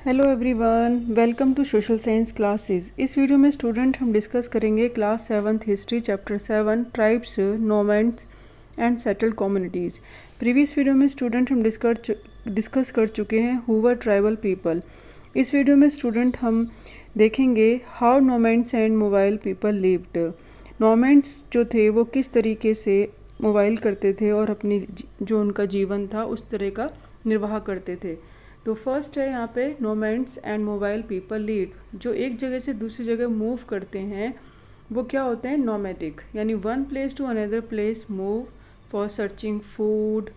Hello everyone, welcome to social science classes. इस video में student हम डिस्कस करेंगे class 7th history chapter 7 tribes, nomads and settled communities. Previous video में student हम discuss कर चुके हैं हु वर ट्राइबल पीपल। इस वीडियो में स्टूडेंट हम देखेंगे how nomads and mobile people lived. Nomads जो थे वो किस तरीके से मोबाइल करते थे और अपनी जो उनका जीवन था उस तरह का निर्वाह करते थे। तो फर्स्ट है यहाँ पे nomads and mobile people lead. जो एक जगह से दूसरी जगह मूव करते हैं वो क्या होते हैं? नोमैडिक, यानी one place to another place move for searching food,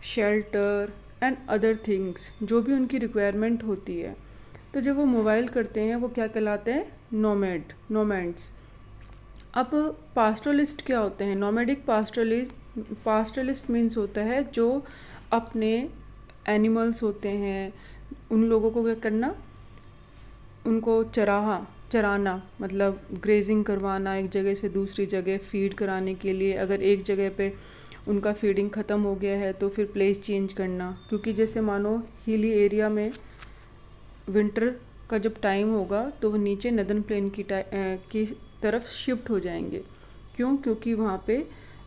shelter and other things, जो भी उनकी रिक्वायरमेंट होती है। तो जब वो मोबाइल करते हैं वो क्या कहलाते हैं? नोमैड्स। अब पास्टरलिस्ट क्या होते हैं? नोमैडिक पास्टरलिस्ट मीन्स होता है जो अपने एनिमल्स होते हैं उन लोगों को क्या करना, उनको चराना, मतलब ग्रेजिंग करवाना, एक जगह से दूसरी जगह फीड कराने के लिए। अगर एक जगह पे उनका फीडिंग ख़त्म हो गया है तो फिर प्लेस चेंज करना, क्योंकि जैसे मानो हिली एरिया में विंटर का जब टाइम होगा तो वो नीचे नदर्न प्लेन की तरफ शिफ्ट हो जाएंगे। क्यों? क्योंकि वहाँ पे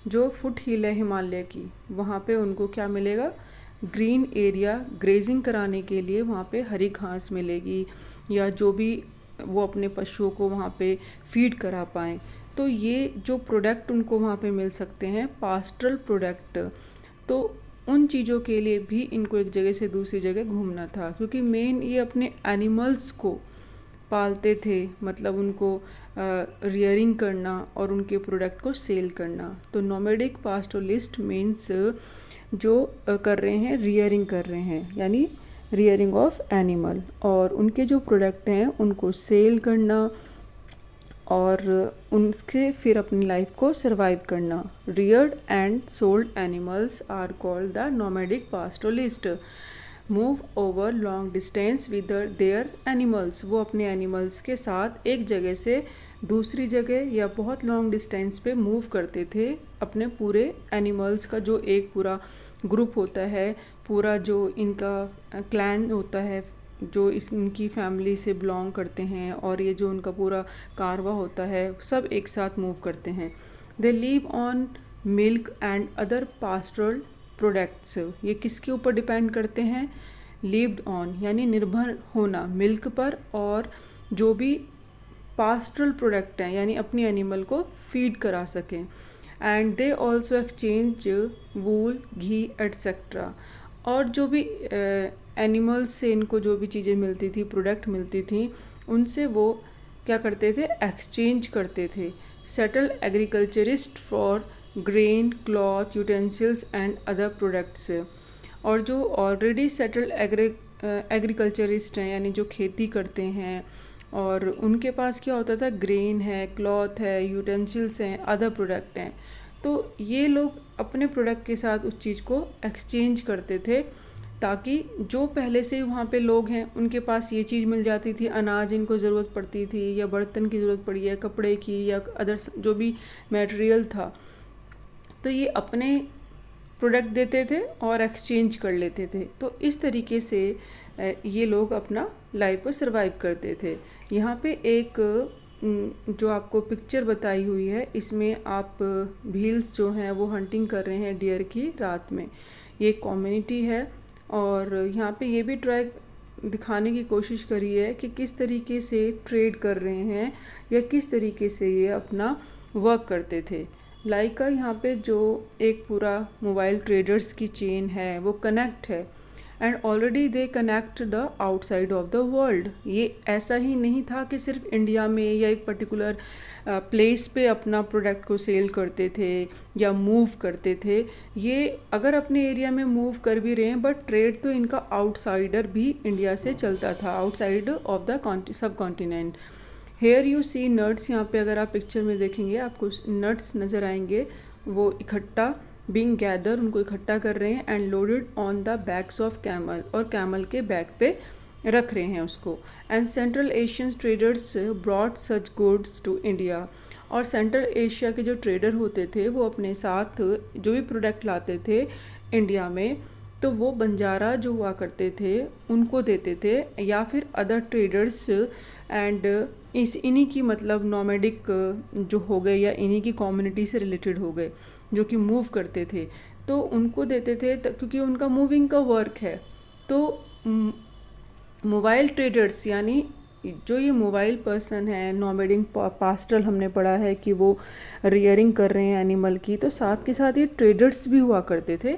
जो फुट हिल है हिमालय की, वहाँ पे उनको क्या मिलेगा? ग्रीन एरिया, ग्रेजिंग कराने के लिए वहाँ पे हरी घास मिलेगी, या जो भी वो अपने पशुओं को वहाँ पे फीड करा पाएँ। तो ये जो प्रोडक्ट उनको वहाँ पे मिल सकते हैं, पास्टरल प्रोडक्ट, तो उन चीज़ों के लिए भी इनको एक जगह से दूसरी जगह घूमना था, क्योंकि मेन ये अपने एनिमल्स को पालते थे, मतलब उनको रियरिंग करना और उनके प्रोडक्ट को सेल करना। तो नोमैडिक पास्टरलिस्ट मीन्स जो कर रहे हैं, रियरिंग कर रहे हैं, यानी रियरिंग ऑफ एनिमल, और उनके जो प्रोडक्ट हैं उनको सेल करना और उनसे फिर अपनी लाइफ को सरवाइव करना। Reared and sold animals are called the nomadic pastoralist. Move over long distance with their animals, वो अपने एनिमल्स के साथ एक जगह से दूसरी जगह या बहुत लॉन्ग डिस्टेंस पे मूव करते थे। अपने पूरे एनिमल्स का जो एक पूरा ग्रुप होता है, पूरा जो इनका क्लैन होता है, जो इनकी फैमिली से बिलोंग करते हैं, और ये जो उनका पूरा कारवा होता है, सब एक साथ मूव करते हैं। They live on milk and other pastoral products. ये किसके ऊपर डिपेंड करते हैं? लिव्ड ऑन, यानी निर्भर होना मिल्क पर, और जो भी पास्टरल प्रोडक्ट हैं, यानी अपनी एनिमल को फीड करा सकें। And they also exchange wool, ghee etcetera. और जो भी एनिमल्स से इनको जो भी चीज़ें मिलती थी, प्रोडक्ट मिलती थी, उनसे वो क्या करते थे? एक्सचेंज करते थे। Settle agriculturist for grain, cloth, utensils and other products. और जो ऑलरेडी सेटल्ड एग्रीकल्चरिस्ट हैं, यानी जो खेती करते हैं, और उनके पास क्या होता था? ग्रेन है, क्लॉथ है, यूटेंसिल्स हैं, अदर प्रोडक्ट हैं। तो ये लोग अपने प्रोडक्ट के साथ उस चीज़ को एक्सचेंज करते थे, ताकि जो पहले से वहाँ पे लोग हैं उनके पास ये चीज़ मिल जाती थी, अनाज इनको ज़रूरत पड़ती थी, या बर्तन की ज़रूरत पड़ी है, कपड़े की, या अदर जो भी मटेरियल था, तो ये अपने प्रोडक्ट देते थे और एक्सचेंज कर लेते थे। तो इस तरीके से ये लोग अपना लाइफ को सरवाइव करते थे। यहाँ पे एक जो आपको पिक्चर बताई हुई है, इसमें आप भील्स जो हैं वो हंटिंग कर रहे हैं डियर की रात में। ये कम्युनिटी है, और यहाँ पे ये भी ट्राई दिखाने की कोशिश करी है कि किस तरीके से ट्रेड कर रहे हैं, या किस तरीके से ये अपना वर्क करते थे। लाइक यहाँ पे जो एक पूरा मोबाइल ट्रेडर्स की चेन है वो कनेक्ट है, and already they connect the outside of the world. ये ऐसा ही नहीं था कि सिर्फ इंडिया में या एक पर्टिकुलर प्लेस पे अपना प्रोडक्ट को सेल करते थे या मूव करते थे। ये अगर अपने एरिया में मूव कर भी रहे हैं, बट ट्रेड तो इनका आउटसाइडर भी इंडिया से चलता था, outside of the subcontinent. Here you see nuts, यहाँ पे अगर आप पिक्चर में देखेंगे आपको नट्स नज़र आएंगे, वो इकट्ठा बीइंग गैदर, उनको इकट्ठा कर रहे हैं, and loaded on the backs of camel, और कैमल के बैक पे रख रहे हैं उसको। And Central Asian traders brought such goods to India. और सेंट्रल एशिया के जो ट्रेडर होते थे वो अपने साथ जो भी प्रोडक्ट लाते थे इंडिया में, तो वो बंजारा जो हुआ करते थे उनको देते थे, या फिर अदर ट्रेडर्स एंड इन्हीं की मतलब नॉमेडिक जो हो गए या इन्हीं की कम्युनिटी से रिलेटेड हो गए जो कि मूव करते थे, तो उनको देते थे क्योंकि उनका मूविंग का वर्क है। तो मोबाइल ट्रेडर्स यानी जो ये मोबाइल पर्सन है, नॉमेडिंग पास्टरल हमने पढ़ा है कि वो रियरिंग कर रहे हैं एनिमल की, तो साथ के साथ ये ट्रेडर्स भी हुआ करते थे।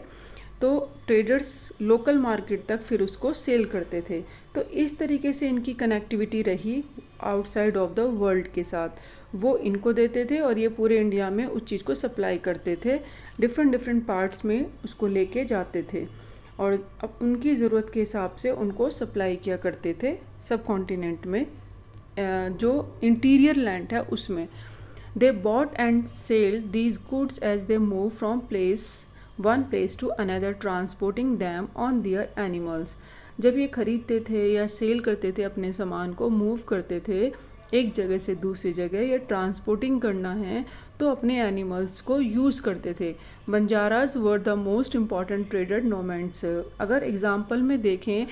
तो ट्रेडर्स लोकल मार्केट तक फिर उसको सेल करते थे। तो इस तरीके से इनकी कनेक्टिविटी रही आउटसाइड ऑफ द वर्ल्ड के साथ। वो इनको देते थे और ये पूरे इंडिया में उस चीज़ को सप्लाई करते थे, डिफरेंट पार्ट्स में उसको लेके जाते थे और अब उनकी ज़रूरत के हिसाब से उनको सप्लाई किया करते थे सब कॉन्टिनेंट में, जो इंटीरियर लैंड है उसमें। They bought and sell these goods as they move from one place to another, transporting them on their animals. जब ये खरीदते थे या सेल करते थे, अपने सामान को मूव करते थे एक जगह से दूसरी जगह, या ट्रांसपोर्टिंग करना है तो अपने एनिमल्स को यूज़ करते थे। Banjaras were the most important trader nomads. अगर एग्जाम्पल में देखें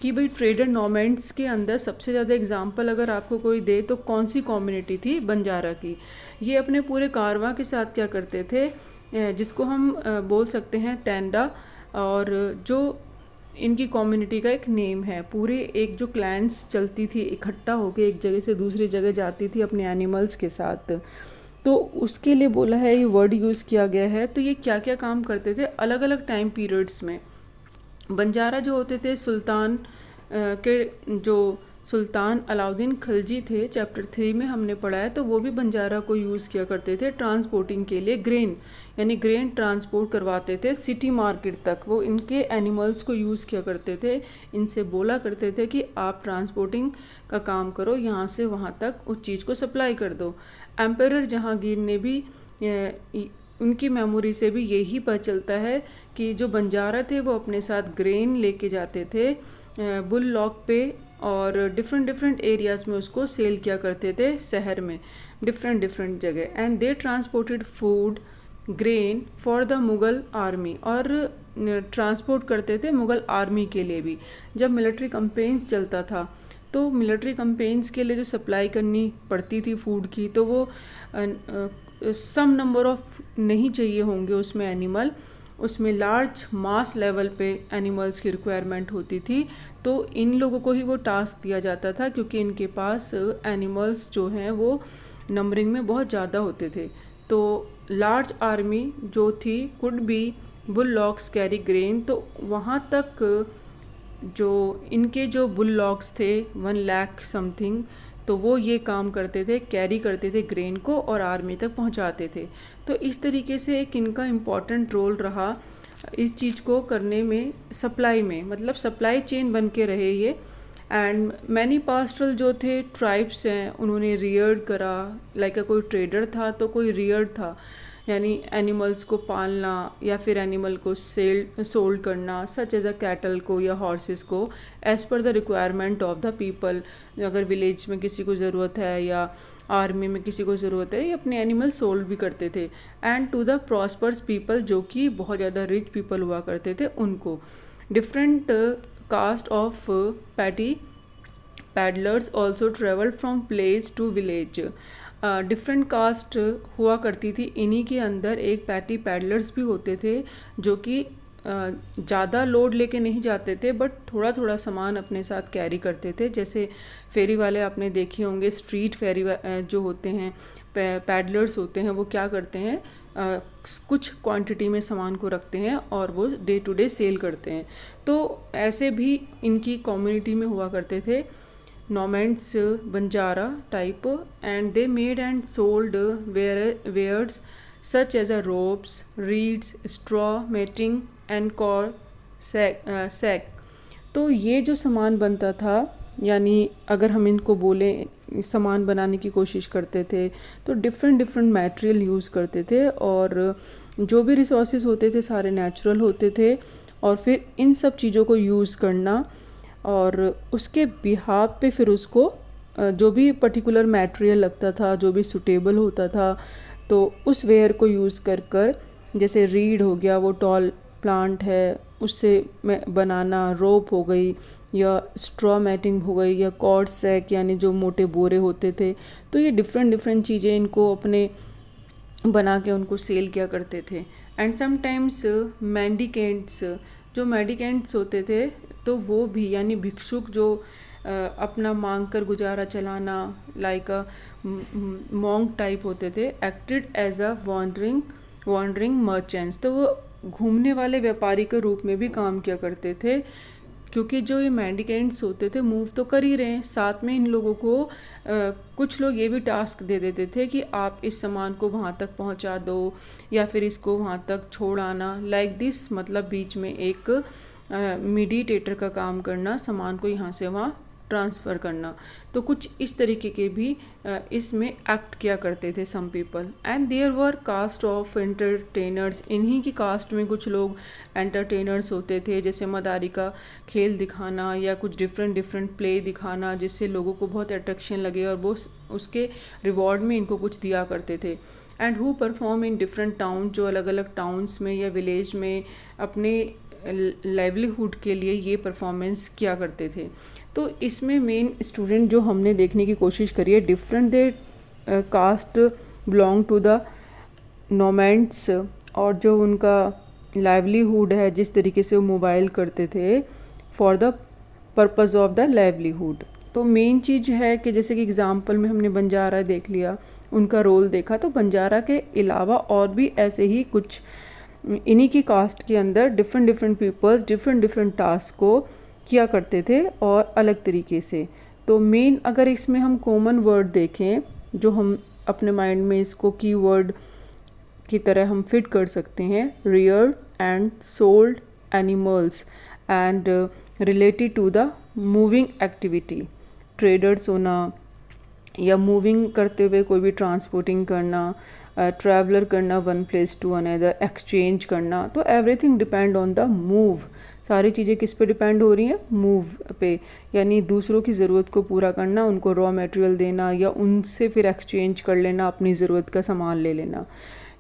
कि भाई ट्रेडर नोमैंड्स के अंदर सबसे ज़्यादा एग्जाम्पल अगर आपको कोई दे तो कौन सी कम्युनिटी थी? बंजारा की। ये अपने पूरे कारवां के साथ क्या करते थे, जिसको हम बोल सकते हैं तेंडा, और जो इनकी कम्युनिटी का एक नेम है, पूरे एक जो क्लैंस चलती थी इकट्ठा होकर एक जगह से दूसरी जगह जाती थी अपने एनिमल्स के साथ, तो उसके लिए बोला है, ये वर्ड यूज़ किया गया है। तो ये क्या क्या काम करते थे अलग अलग टाइम पीरियड्स में। बंजारा जो होते थे सुल्तान के जो सुल्तान अलाउद्दीन खिलजी थे, चैप्टर 3 में हमने पढ़ा है, तो वो भी बंजारा को यूज़ किया करते थे ट्रांसपोर्टिंग के लिए। ग्रेन यानी ग्रेन ट्रांसपोर्ट करवाते थे सिटी मार्केट तक, वो इनके एनिमल्स को यूज़ किया करते थे। इनसे बोला करते थे कि आप ट्रांसपोर्टिंग का काम करो, यहाँ से वहाँ तक उस चीज़ को सप्लाई कर दो। एम्परर जहांगीर ने भी उनकी मेमोरी से भी यही पता चलता है कि जो बंजारा थे वो अपने साथ ग्रेन लेके जाते थे बुल लॉक पे, और डिफरेंट एरियाज़ में उसको सेल किया करते थे शहर में, डिफरेंट जगह। And they transported food grain for the Mughal army, और ट्रांसपोर्ट करते थे मुग़ल आर्मी के लिए भी। जब मिलिट्री कैंपेन्स चलता था तो मिलिट्री कैंपेन्स के लिए जो सप्लाई करनी पड़ती थी फूड की, तो वो सम नंबर ऑफ नहीं चाहिए होंगे उसमें एनिमल, उसमें लार्ज मास लेवल पे एनिमल्स की रिक्वायरमेंट होती थी। तो इन लोगों को ही वो टास्क दिया जाता था क्योंकि इनके पास एनिमल्स जो हैं वो नंबरिंग में बहुत ज़्यादा होते थे। तो लार्ज आर्मी जो थी could be bull locks carry grain, तो वहाँ तक जो इनके जो बुल लॉक्स थे 1 लाख समथिंग, तो वो ये काम करते थे, कैरी करते थे ग्रेन को और आर्मी तक पहुंचाते थे। तो इस तरीके से एक इनका इम्पॉर्टेंट रोल रहा इस चीज़ को करने में, सप्लाई में, मतलब सप्लाई चेन बन के रहे ये। एंड मैनी पास्टरल जो थे ट्राइब्स हैं, उन्होंने रियर्ड करा, लाइक कोई ट्रेडर था तो कोई रियर्ड था, यानी एनिमल्स को पालना या फिर एनिमल को सोल्ड करना, सच एज अ कैटल को या हॉर्सेस को, as per the requirement of the people. अगर विलेज में किसी को ज़रूरत है या आर्मी में किसी को ज़रूरत है, ये अपने एनिमल सोल्ड भी करते थे। And to the prosperous people, जो कि बहुत ज़्यादा रिच पीपल हुआ करते थे, उनको। Different caste of petty peddlers also travelled from place to village. Different caste हुआ करती थी इन्हीं के अंदर। एक पैटी पैडलर्स भी होते थे जो कि ज़्यादा लोड लेके नहीं जाते थे, बट थोड़ा थोड़ा सामान अपने साथ कैरी करते थे। जैसे फेरी वाले आपने देखे होंगे, स्ट्रीट फेरी जो होते हैं, पैडलर्स होते हैं, वो क्या करते हैं, कुछ क्वांटिटी में सामान को रखते हैं और वो डे टू डे सेल करते हैं। तो ऐसे भी इनकी कम्युनिटी में हुआ करते थे nomads, Banjara type. And they made and sold wares such as a ropes, reeds, straw, matting and coarse sack. तो ये जो सामान बनता था, यानी अगर हम इनको बोलें सामान बनाने की कोशिश करते थे तो डिफरेंट मटेरियल यूज़ करते थे, और जो भी रिसोर्सेज होते थे सारे नेचुरल होते थे, और फिर इन सब चीज़ों को यूज़ करना और उसके बिहाफ पे फिर उसको जो भी पर्टिकुलर मटेरियल लगता था, जो भी सूटेबल होता था, तो उस वेयर को यूज़ कर जैसे रीड हो गया, वो टॉल प्लांट है उससे बनाना, रोप हो गई या स्ट्रॉ मैटिंग हो गई या कॉर्ड सैक यानी जो मोटे बोरे होते थे। तो ये डिफरेंट डिफरेंट चीज़ें इनको अपने बना के उनको सेल किया करते थे। एंड समटाइम्स मेंडिकेंट्स, जो मेडिकेंट्स होते थे तो वो भी यानी भिक्षुक जो अपना मांग कर गुजारा चलाना, लाइक अ मॉन्क टाइप होते थे, acted as a wandering merchants. तो वो घूमने वाले व्यापारी के रूप में भी काम किया करते थे, क्योंकि जो ये मेंडिकेंट्स होते थे मूव तो कर ही रहे हैं, साथ में इन लोगों को कुछ लोग ये भी टास्क दे देते थे कि आप इस सामान को वहाँ तक पहुँचा दो या फिर इसको वहाँ तक छोड़ आना, लाइक दिस। मतलब बीच में एक मीडिएटर का काम करना, सामान को यहाँ से वहाँ ट्रांसफ़र करना। तो कुछ इस तरीके के भी इसमें एक्ट किया करते थे some people. And there were caste of entertainers, इन्हीं की कास्ट में कुछ लोग एंटरटेनर्स होते थे, जैसे मदारी का खेल दिखाना या कुछ डिफरेंट प्ले दिखाना जिससे लोगों को बहुत अट्रैक्शन लगे और वो उसके रिवॉर्ड में इनको कुछ दिया करते थे। And who perform in different town, जो अलग अलग टाउन्स में या विलेज में अपने लाइवलीहुड के लिए ये परफॉर्मेंस किया करते थे। तो इसमें मेन स्टूडेंट जो हमने देखने की कोशिश करी है, different they caste belong to the nomads, और जो उनका लाइवलीहुड है जिस तरीके से वो मोबाइल करते थे for the purpose of the livelihood. तो मेन चीज़ है कि जैसे कि एग्ज़ाम्पल में हमने बंजारा देख लिया, उनका रोल देखा, तो बंजारा के अलावा और भी ऐसे ही कुछ इन्हीं की कास्ट के अंदर डिफरेंट पीपल्स डिफरेंट टास्क को किया करते थे और अलग तरीके से। तो मेन अगर इसमें हम कॉमन वर्ड देखें जो हम अपने माइंड में इसको कीवर्ड की तरह हम फिट कर सकते हैं, reared and sold animals and related to the moving activity, traders होना या मूविंग करते हुए कोई भी ट्रांसपोर्टिंग करना, ट्रैवलर करना one place to another, exchange करना। तो everything depend on the move, सारी चीज़ें किस पे डिपेंड हो रही हैं, मूव पे, यानी दूसरों की ज़रूरत को पूरा करना, उनको रॉ मटेरियल देना या उनसे फिर एक्सचेंज कर लेना, अपनी ज़रूरत का सामान ले लेना,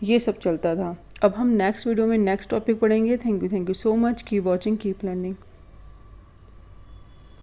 ये सब चलता था। अब हम नेक्स्ट वीडियो में नेक्स्ट टॉपिक पढ़ेंगे। Thank you so much, keep watching, keep learning.